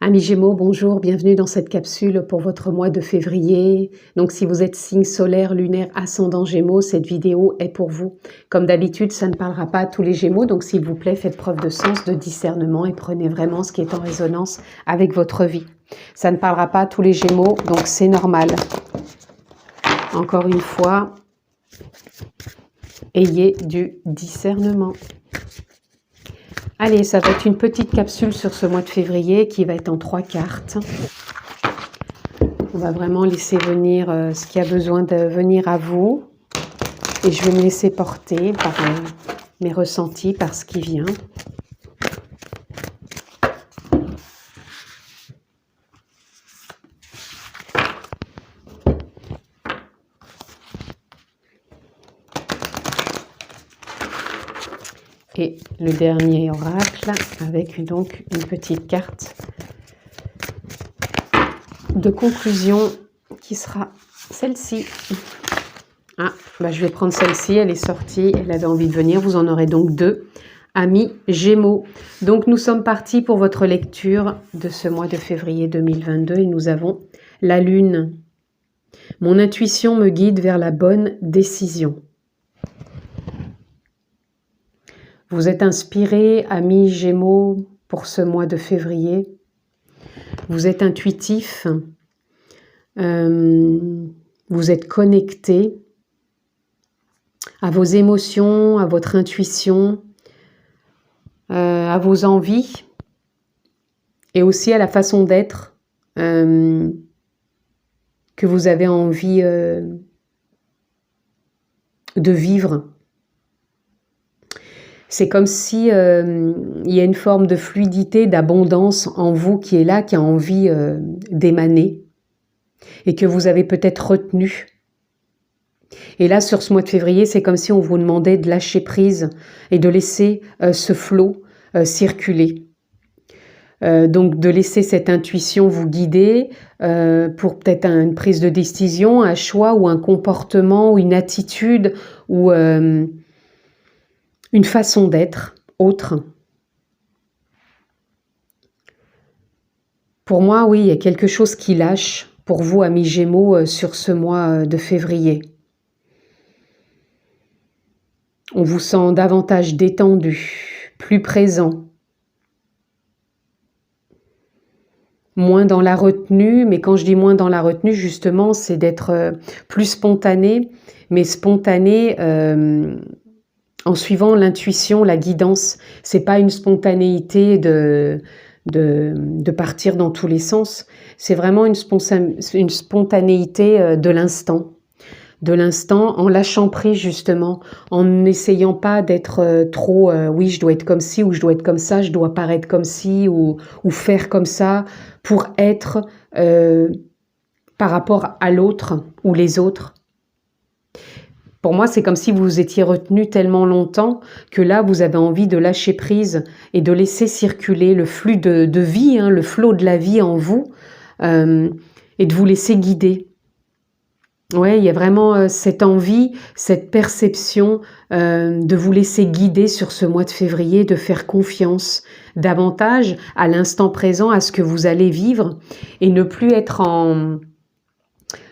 Amis Gémeaux, bonjour, bienvenue dans cette capsule pour votre mois de février. Donc si vous êtes signe solaire, lunaire, ascendant Gémeaux, cette vidéo est pour vous. Comme d'habitude, ça ne parlera pas à tous les Gémeaux, donc s'il vous plaît, faites preuve de sens, de discernement et prenez vraiment ce qui est en résonance avec votre vie. Ça ne parlera pas à tous les Gémeaux, donc c'est normal. Encore une fois, ayez du discernement. Allez, ça va être une petite capsule sur ce mois de février qui va être en 3 cartes. On va vraiment laisser venir ce qui a besoin de venir à vous. Et je vais me laisser porter par mes ressentis, par ce qui vient. Et le dernier oracle avec donc une petite carte de conclusion qui sera celle-ci. Ah, bah je vais prendre celle-ci, elle est sortie, elle avait envie de venir. Vous en aurez donc 2, amis Gémeaux. Donc nous sommes partis pour votre lecture de ce mois de février 2022 et nous avons la Lune. Mon intuition me guide vers la bonne décision. Vous êtes inspiré, amis Gémeaux, pour ce mois de février. Vous êtes intuitif. Vous êtes connecté à vos émotions, à votre intuition, à vos envies et aussi à la façon d'être que vous avez envie de vivre. C'est comme si il y a une forme de fluidité, d'abondance en vous qui est là, qui a envie d'émaner et que vous avez peut-être retenu. Et là, sur ce mois de février, c'est comme si on vous demandait de lâcher prise et de laisser ce flot circuler. Donc de laisser cette intuition vous guider pour peut-être une prise de décision, un choix ou un comportement ou une attitude ou une façon d'être autre. Pour moi, oui, il y a quelque chose qui lâche pour vous, amis Gémeaux, sur ce mois de février. On vous sent davantage détendu, plus présent, moins dans la retenue, mais quand je dis moins dans la retenue, justement, c'est d'être plus spontané, mais spontané en suivant l'intuition, la guidance. C'est pas une spontanéité de partir dans tous les sens, c'est vraiment une spontanéité de l'instant. De l'instant, en lâchant prise justement, en n'essayant pas d'être trop oui, je dois être comme ci ou je dois être comme ça, je dois paraître comme ci ou faire comme ça pour être par rapport à l'autre ou les autres. Pour moi, c'est comme si vous étiez retenu tellement longtemps que là, vous avez envie de lâcher prise et de laisser circuler le flux de vie, hein, le flot de la vie en vous et de vous laisser guider. Ouais, il y a vraiment cette envie, cette perception de vous laisser guider sur ce mois de février, de faire confiance davantage à l'instant présent, à ce que vous allez vivre et ne plus être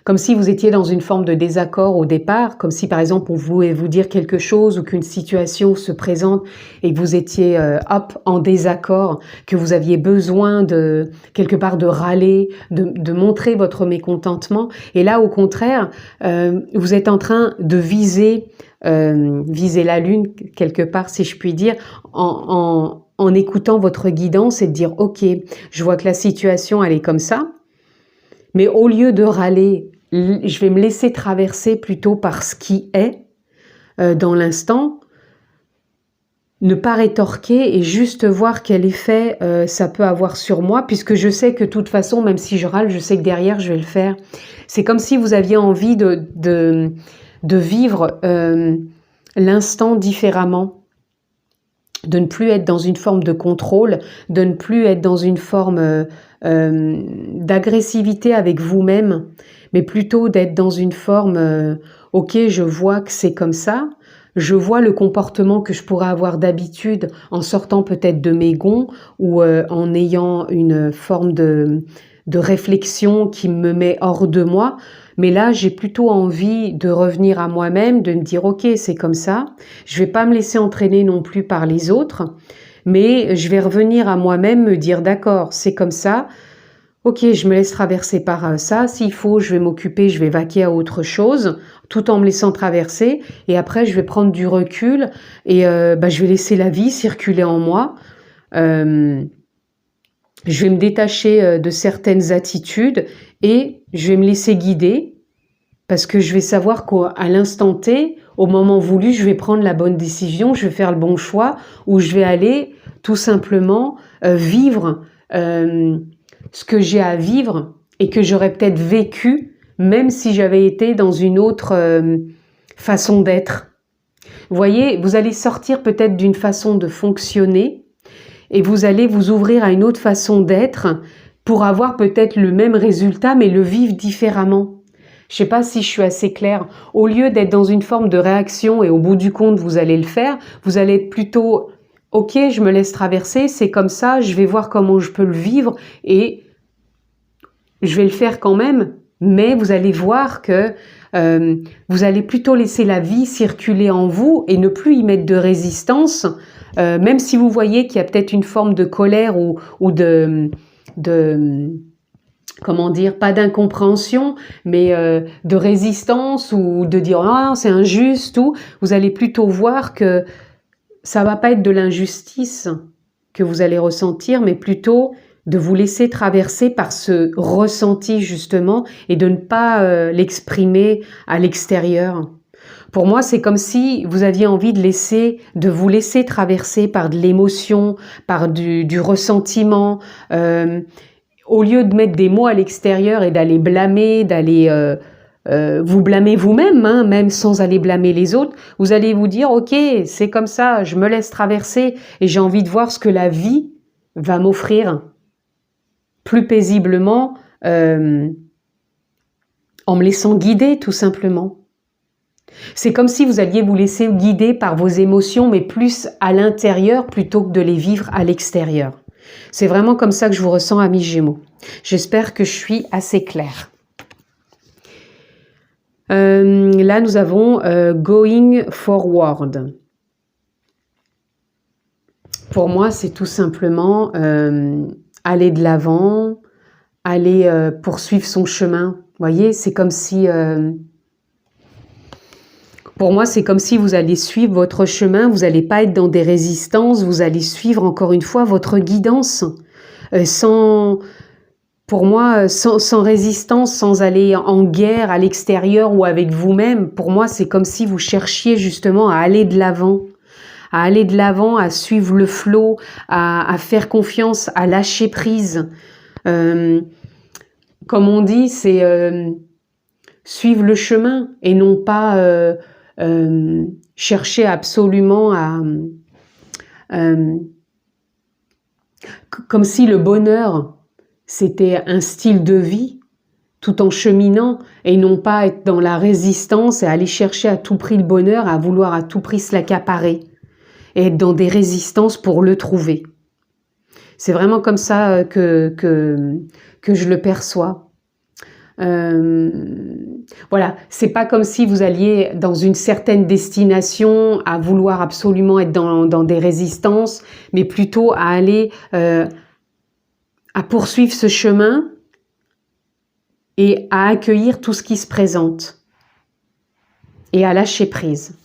comme si vous étiez dans une forme de désaccord au départ, comme si par exemple on voulait vous dire quelque chose ou qu'une situation se présente et que vous étiez en désaccord, que vous aviez besoin de quelque part de râler, de montrer votre mécontentement. Et là au contraire, vous êtes en train de viser la lune quelque part si je puis dire, en écoutant votre guidance et de dire ok, je vois que la situation elle est comme ça. Mais au lieu de râler, je vais me laisser traverser plutôt par ce qui est dans l'instant, ne pas rétorquer et juste voir quel effet ça peut avoir sur moi, puisque je sais que de toute façon, même si je râle, je sais que derrière, je vais le faire. C'est comme si vous aviez envie de vivre l'instant différemment, de ne plus être dans une forme de contrôle, de ne plus être dans une forme d'agressivité avec vous-même, mais plutôt d'être dans une forme ok, je vois que c'est comme ça, je vois le comportement que je pourrais avoir d'habitude en sortant peut-être de mes gonds ou en ayant une forme de réflexion qui me met hors de moi. Mais là, j'ai plutôt envie de revenir à moi-même, de me dire « Ok, c'est comme ça. Je vais pas me laisser entraîner non plus par les autres, mais je vais revenir à moi-même, me dire « D'accord, c'est comme ça. Ok, je me laisse traverser par ça. S'il faut, je vais m'occuper, je vais vaquer à autre chose, tout en me laissant traverser. Et après, je vais prendre du recul et je vais laisser la vie circuler en moi. Je vais me détacher de certaines attitudes et je vais me laisser guider parce que je vais savoir qu'à l'instant T, au moment voulu, je vais prendre la bonne décision, je vais faire le bon choix ou je vais aller tout simplement vivre ce que j'ai à vivre et que j'aurais peut-être vécu même si j'avais été dans une autre façon d'être. Vous voyez, vous allez sortir peut-être d'une façon de fonctionner et vous allez vous ouvrir à une autre façon d'être pour avoir peut-être le même résultat mais le vivre différemment. Je sais pas si je suis assez claire. Au lieu d'être dans une forme de réaction et au bout du compte vous allez le faire, vous allez être plutôt « Ok, je me laisse traverser, c'est comme ça, je vais voir comment je peux le vivre et je vais le faire quand même. » Mais vous allez voir que vous allez plutôt laisser la vie circuler en vous et ne plus y mettre de résistance, même si vous voyez qu'il y a peut-être une forme de colère ou de comment dire, pas d'incompréhension, mais de résistance ou de dire « Ah, c'est injuste » ou vous allez plutôt voir que ça va pas être de l'injustice que vous allez ressentir, mais plutôt de vous laisser traverser par ce ressenti justement et de ne pas l'exprimer à l'extérieur. Pour moi, c'est comme si vous aviez envie de vous laisser traverser par de l'émotion, par du ressentiment, au lieu de mettre des mots à l'extérieur et d'aller blâmer, d'aller vous blâmer vous-même, hein, même sans aller blâmer les autres, vous allez vous dire « Ok, c'est comme ça, je me laisse traverser et j'ai envie de voir ce que la vie va m'offrir plus paisiblement en me laissant guider tout simplement. » C'est comme si vous alliez vous laisser guider par vos émotions, mais plus à l'intérieur plutôt que de les vivre à l'extérieur. C'est vraiment comme ça que je vous ressens, amis Gémeaux. J'espère que je suis assez claire. Là, nous avons Going Forward. Pour moi, c'est tout simplement aller de l'avant, aller poursuivre son chemin. Vous voyez, c'est comme si... pour moi, c'est comme si vous allez suivre votre chemin, vous n'allez pas être dans des résistances, vous allez suivre encore une fois votre guidance, pour moi, sans résistance, sans aller en guerre à l'extérieur ou avec vous-même. Pour moi, c'est comme si vous cherchiez justement à aller de l'avant, à suivre le flot, à faire confiance, à lâcher prise. Comme on dit, c'est suivre le chemin et non pas chercher absolument à... comme si le bonheur, c'était un style de vie, tout en cheminant, et non pas être dans la résistance et aller chercher à tout prix le bonheur, à vouloir à tout prix se l'accaparer, et être dans des résistances pour le trouver. C'est vraiment comme ça que je le perçois. Voilà, c'est pas comme si vous alliez dans une certaine destination à vouloir absolument être dans des résistances, mais plutôt à aller à poursuivre ce chemin et à accueillir tout ce qui se présente et à lâcher prise.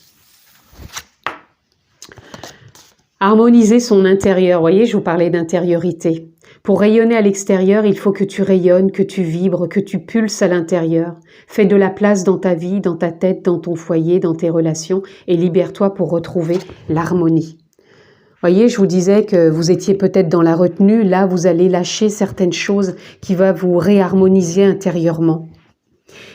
Harmoniser son intérieur. Vous voyez, je vous parlais d'intériorité. Pour rayonner à l'extérieur, il faut que tu rayonnes, que tu vibres, que tu pulses à l'intérieur. Fais de la place dans ta vie, dans ta tête, dans ton foyer, dans tes relations et libère-toi pour retrouver l'harmonie. Voyez, je vous disais que vous étiez peut-être dans la retenue. Là, vous allez lâcher certaines choses qui vont vous réharmoniser intérieurement.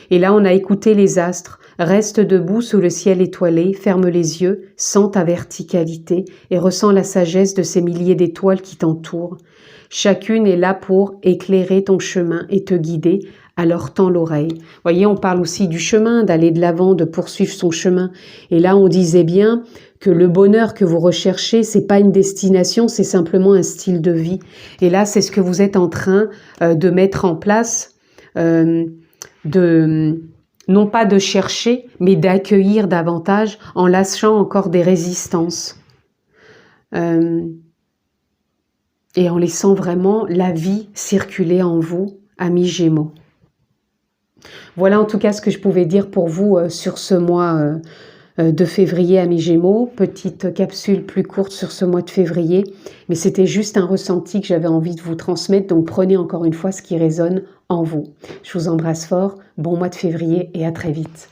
Et là, on a écouté les astres. Reste debout sous le ciel étoilé, ferme les yeux, sens ta verticalité et ressens la sagesse de ces milliers d'étoiles qui t'entourent. Chacune est là pour éclairer ton chemin et te guider. Alors tends l'oreille. Voyez, on parle aussi du chemin, d'aller de l'avant, de poursuivre son chemin. Et là, on disait bien que le bonheur que vous recherchez, c'est pas une destination, c'est simplement un style de vie. Et là, c'est ce que vous êtes en train de mettre en place, non pas de chercher, mais d'accueillir davantage en lâchant encore des résistances. Et en laissant vraiment la vie circuler en vous, amis Gémeaux. Voilà en tout cas ce que je pouvais dire pour vous sur ce mois de février, amis Gémeaux. Petite capsule plus courte sur ce mois de février, mais c'était juste un ressenti que j'avais envie de vous transmettre, donc prenez encore une fois ce qui résonne en vous. Je vous embrasse fort, bon mois de février et à très vite.